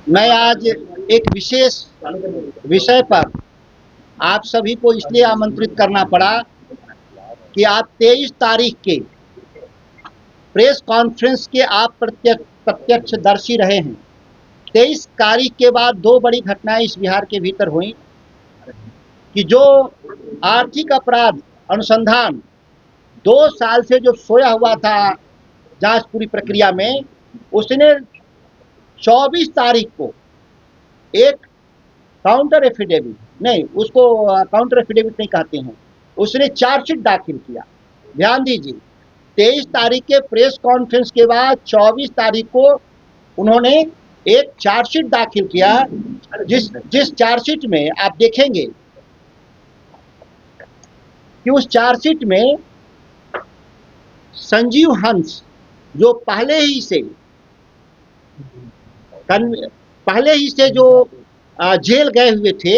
मैं आज एक विशेष विषय पर आप सभी को इसलिए आमंत्रित करना पड़ा कि आप 23 तारीख के प्रेस कॉन्फ्रेंस के आप प्रत्यक्षदर्शी रहे हैं। 23 तारीख के बाद दो बड़ी घटनाएं इस बिहार के भीतर हुई कि जो आर्थिक अपराध अनुसंधान 2 साल से जो सोया हुआ था जांच पूरी प्रक्रिया में, उसने 24 तारीख को एक काउंटर एफिडेविट नहीं, उसको काउंटर एफिडेविट नहीं कहते हैं, उसने चार्जशीट दाखिल किया। ध्यान दीजिए, 23 तारीख के प्रेस कॉन्फ्रेंस के बाद 24 तारीख को उन्होंने एक चार्जशीट दाखिल किया, जिस चार्जशीट में आप देखेंगे कि उस चार्जशीट में संजीव हंस, जो पहले ही से जो जेल गए हुए थे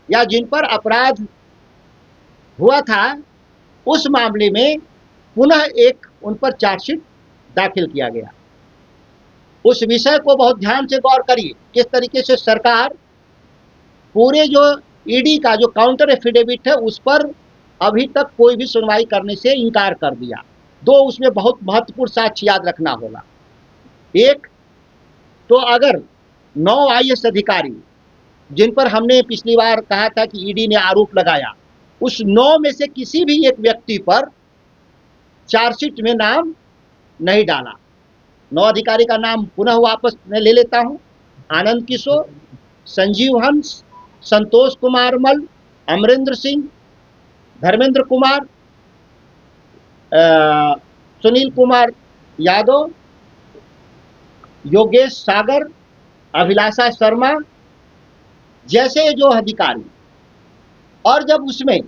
या जिन पर अपराध हुआ था, उस मामले में पुनः एक उन पर चार्जशीट दाखिल किया गया। उस विषय को बहुत ध्यान से गौर करिए, किस तरीके से सरकार पूरे जो ईडी का जो काउंटर एफिडेविट है उस पर अभी तक कोई भी सुनवाई करने से इनकार कर दिया। दो उसमें बहुत महत्वपूर्ण साक्ष्य याद रखना होगा। एक तो अगर 9 IAS अधिकारी जिन पर हमने पिछली बार कहा था कि ईडी ने आरोप लगाया, उस 9 में से किसी भी एक व्यक्ति पर चार्जशीट में नाम नहीं डाला। 9 अधिकारी का नाम पुनः वापस मैं ले लेता हूं: आनंद किशोर, संजीव हंस, संतोष कुमार मल, अमरेंद्र सिंह, धर्मेंद्र कुमार, सुनील कुमार यादव, योगेश सागर, अभिलाषा शर्मा जैसे जो अधिकारी। और जब उसमें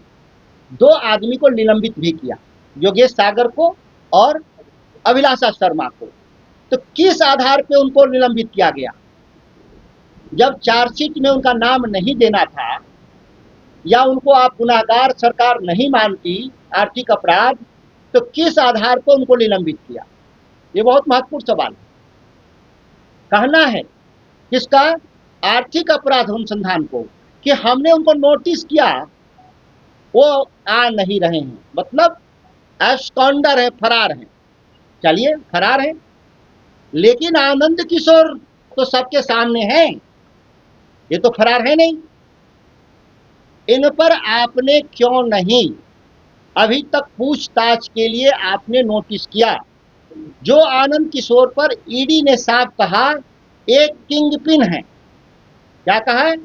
2 आदमी को निलंबित भी किया, योगेश सागर को और अभिलाषा शर्मा को, तो किस आधार पे उनको निलंबित किया गया? जब चार्जशीट में उनका नाम नहीं देना था या उनको आप गुनाहगार सरकार नहीं मानती आर्थिक अपराध, तो किस आधार पर उनको निलंबित किया? ये बहुत महत्वपूर्ण सवाल है। कहना है किसका? आर्थिक अपराध अनुसंधान को, कि हमने उनको नोटिस किया, वो आ नहीं रहे हैं, मतलब एब्सकॉन्डर है, फरार हैं। चलिए, फरार हैं, लेकिन आनंद किशोर तो सबके सामने हैं, ये तो फरार है नहीं। इन पर आपने क्यों नहीं अभी तक पूछताछ के लिए आपने नोटिस किया? जो आनंद किशोर पर ईडी ने साफ कहा एक किंगपिन है। क्या कहा है?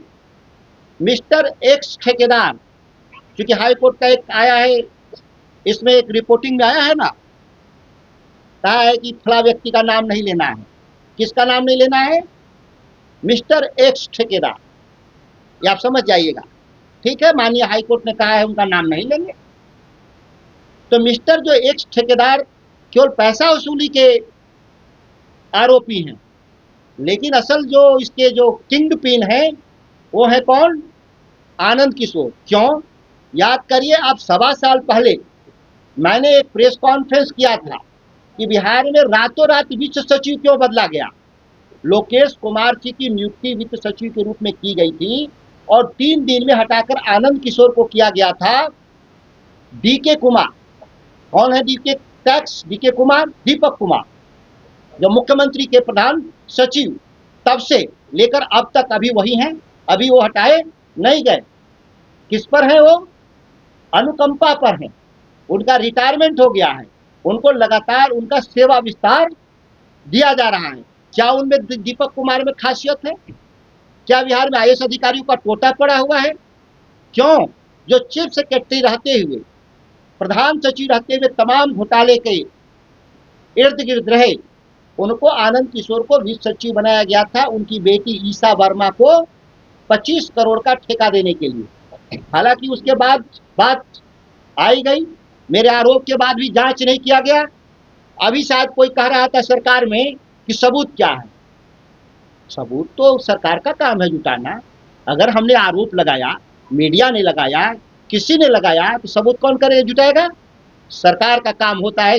मिस्टर एक्स ठेकेदार। क्योंकि हाई कोर्ट का एक आया है, इसमें एक रिपोर्टिंग में आया है ना, कहा है कि फला व्यक्ति का नाम नहीं लेना है। किसका नाम नहीं लेना है? मिस्टर एक्स ठेकेदार। ये आप समझ जाइएगा। ठीक है, माननीय हाई कोर्ट ने कहा है उनका नाम नहीं लेंगे। तो मिस्टर जो एक्स ठेकेदार केवल पैसा वसूली के आरोपी हैं, लेकिन असल जो इसके जो किंग पिन है वो है कौन? आनंद किशोर। क्यों? याद करिए, आप 1.25 साल पहले मैंने एक प्रेस कॉन्फ्रेंस किया था कि बिहार में रातों रात वित्त सचिव क्यों बदला गया। लोकेश कुमार जी की नियुक्ति वित्त सचिव के रूप में की गई थी और 3 दिन में हटाकर आनंद किशोर को किया गया था डीके कुमार। कौन है DK? Tax DK Kumar, Deepak Kumar, जो मुख्यमंत्री के प्रधान सचिव तब से लेकर अब तक अभी वही हैं, अभी वो हटाए नहीं गए। किस पर हैं वो? अनुकंपा पर हैं। उनका रिटायरमेंट हो गया है, उनको लगातार उनका सेवा विस्तार दिया जा रहा है। क्या उनमें दीपक कुमार में खासियत है? क्या बिहार में IAS अधिकारियों का टोटा पड़ा हुआ है? क्यों? जो चीफ सेक्रेटरी रहते हुए, प्रधान सचिव रहते हुए तमाम घोटाले के इर्द गिर्द रहे, उनको आनंद किशोर को वित्त सचिव बनाया गया था उनकी बेटी ईशा वर्मा को 25 करोड़ का ठेका देने के लिए। हालांकि उसके बाद बात आई गई, मेरे आरोप के बाद भी जांच नहीं किया गया। अभी शायद कोई कह रहा था सरकार में कि सबूत क्या है। सबूत तो सरकार का काम है जुटाना। अगर हमने आरोप लगाया, मीडिया ने लगाया, किसी ने लगाया, तो सबूत कौन करेगा, जुटाएगा? सरकार का काम होता है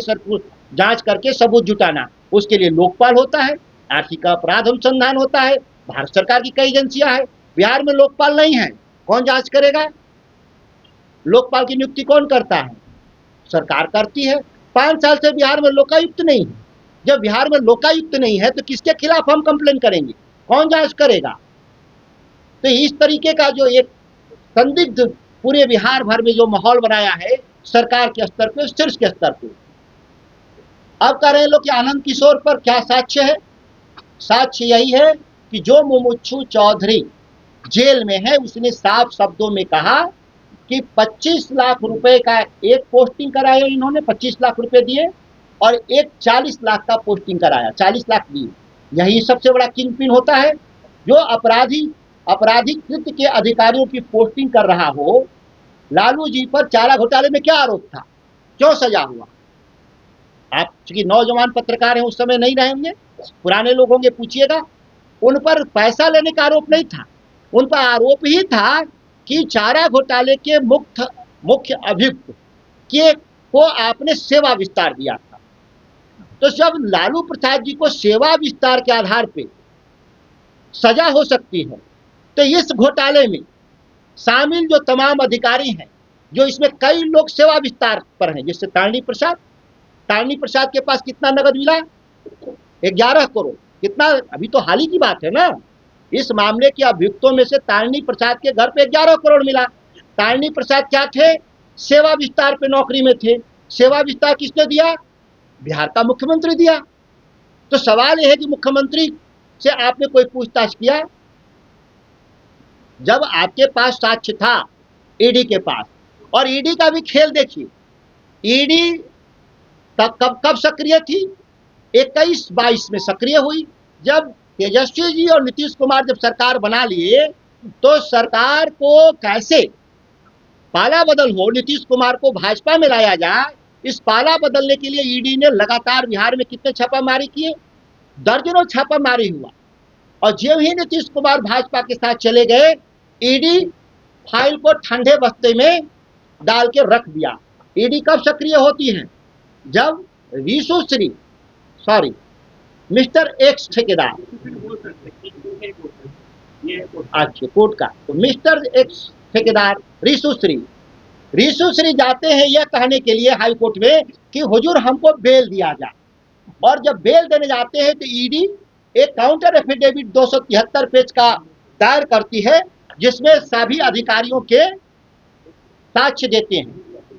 जांच करके सबूत जुटाना। उसके लिए लोकपाल होता है, आर्थिक अपराध अनुसंधान होता है, भारत सरकार की कई एजेंसियां हैं, बिहार में लोकपाल नहीं है, कौन जांच करेगा? लोकपाल की नियुक्ति कौन करता है? सरकार करती है। 5 साल से बिहार में लोकायुक्त नहीं है। जब बिहार में लोकायुक्त नहीं है तो किसके खिलाफ हम कंप्लेन करेंगे? कौन जांच करेगा? तो इस तरीके का जो एक संदिग्ध पूरे बिहार भर में जो माहौल बनाया है सरकार के स्तर पे, शीर्ष के स्तर पे। अब कह रहे हैं लोग कि आनंद किशोर पर क्या साक्ष्य है? साक्ष्य यही है कि जो मुमुक्षु चौधरी जेल में है उसने साफ शब्दों में कहा कि 25 लाख रुपए का एक पोस्टिंग कराया, इन्होंने 25 लाख रुपए दिए और एक 40 लाख का पोस्टिंग कराया, 40 लाख दिए। यही सबसे बड़ा किंग पिन होता है, जो आपराधिक कृत्य के अधिकारियों की पोस्टिंग कर रहा हो। लालू जी पर चारा घोटाले में क्या आरोप था, क्यों सजा हुआ? आप चूंकि नौजवान पत्रकार हैं, उस समय नहीं रहेंगे, पुराने लोग होंगे, पूछिएगा। उन पर पैसा लेने का आरोप नहीं था, उन पर आरोप ही था कि चारा घोटाले के मुख्य अभियुक्त के को आपने सेवा विस्तार दिया था। तो जब लालू प्रसाद जी को सेवा विस्तार के आधार पे सजा हो सकती है, तो इस घोटाले में शामिल जो तमाम अधिकारी हैं, जो इसमें कई लोग सेवा विस्तार पर हैं, जैसे तारणी प्रसाद के पास कितना नगद मिला? 11 करोड़। कितना? अभी तो हाल ही की बात है ना। इस मामले के अभियुक्तों में से तारणी प्रसाद के घर पे 11 करोड़ मिला। तारणी प्रसाद क्या थे? सेवा विस्तार पे नौकरी में थे। सेवा विस्तार किसने दिया? बिहार का मुख्यमंत्री दिया। तो सवाल यह है कि मुख्यमंत्री से आपने कोई पूछताछ किया? जब आपके पास साक्ष्य था ईडी के पास, और ईडी का भी खेल देखिए, ईडी कब सक्रिय थी? 21-22 में सक्रिय हुई। जब तेजस्वी जी और नीतीश कुमार जब सरकार बना लिए तो सरकार को कैसे पाला बदल हो, नीतीश कुमार को भाजपा में लाया जाए, इस पाला बदलने के लिए ईडी ने लगातार बिहार में कितने छापामारी किए? दर्जनों छापामारी हुआ। और जब ही नीतीश कुमार भाजपा के साथ चले गए, ईडी फाइल को ठंडे बस्ते में डाल के रख दिया। ईडी कब सक्रिय होती है? जब मिस्टर एक्स ठेकेदार, अच्छा कोर्ट का, तो मिस्टर एक्स ठेकेदार रीशु श्री जाते हैं यह कहने के लिए हाई कोर्ट में कि हुजूर हमको बेल दिया जाए। और जब बेल देने जाते हैं तो ईडी एक काउंटर एफिडेविट 273 पेज का दायर करती है, जिसमें सभी अधिकारियों के साक्ष्य देते हैं।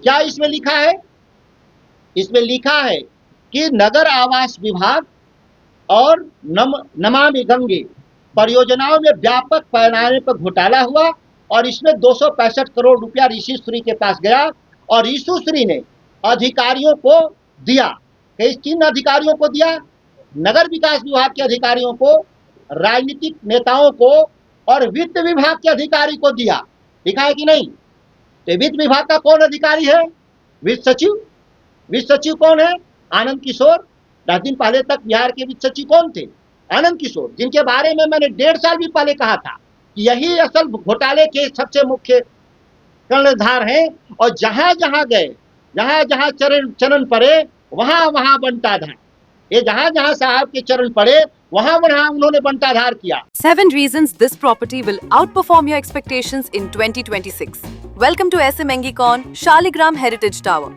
क्या इसमें लिखा है? इसमें लिखा है कि नगर आवास विभाग और नमामि गंगे परियोजनाओं में व्यापक पैमाने पर घोटाला हुआ और इसमें 265 करोड़ रुपया ऋषि श्री के पास गया और ऋषि श्री ने अधिकारियों को दिया। किन अधिकारियों को दिया? नगर विकास विभाग के अधिकारियों को, राजनीतिक नेताओं को और वित्त विभाग के अधिकारी को दिया। लिखा है कि नहीं? तो वित्त विभाग का कौन अधिकारी है? वित्त सचिव कौन है? आनंद किशोर। 10 दिन पहले तक बिहार के वित्त सचिव कौन थे? आनंद किशोर, जिनके बारे में मैंने 1.5 साल भी पहले कहा था कि यही असल घोटाले के सबसे मुख्य कर्णधार हैं। और जहां जहां गए, जहां चरण पड़े, वहां बंटाधार। ये जहां साहब के चरण पड़े, वहां उन्होंने बंटाधार किया। 7 reasons this property will outperform your expectations in 2026. Welcome to SM Engicon Shaligram Heritage Tower.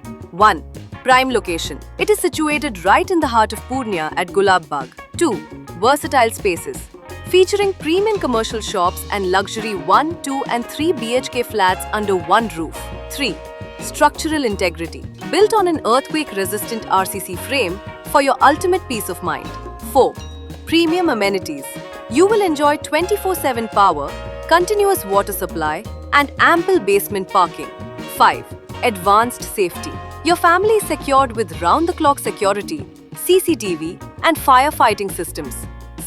1. Prime location. It is situated right in the heart of Purnia at Gulab Bagh. 2. Versatile spaces. Featuring premium commercial shops and luxury 1, 2 and 3 BHK flats under one roof. 3. Structural integrity. Built on an earthquake-resistant RCC frame for your ultimate peace of mind. 4. Premium amenities. You will enjoy 24/7 power, continuous water supply and ample basement parking. 5. Advanced safety. Your family is secured with round-the-clock security, CCTV and firefighting systems.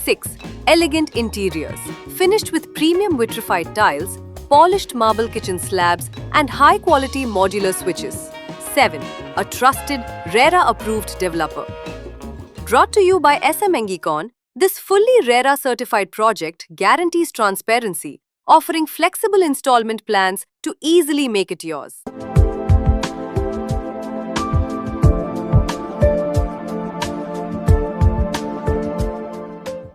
6. Elegant interiors. Finished with premium vitrified tiles, polished marble kitchen slabs and high-quality modular switches. 7. A trusted, RERA-approved developer. Brought to you by SM Engicon, this fully RERA-certified project guarantees transparency, offering flexible installment plans to easily make it yours.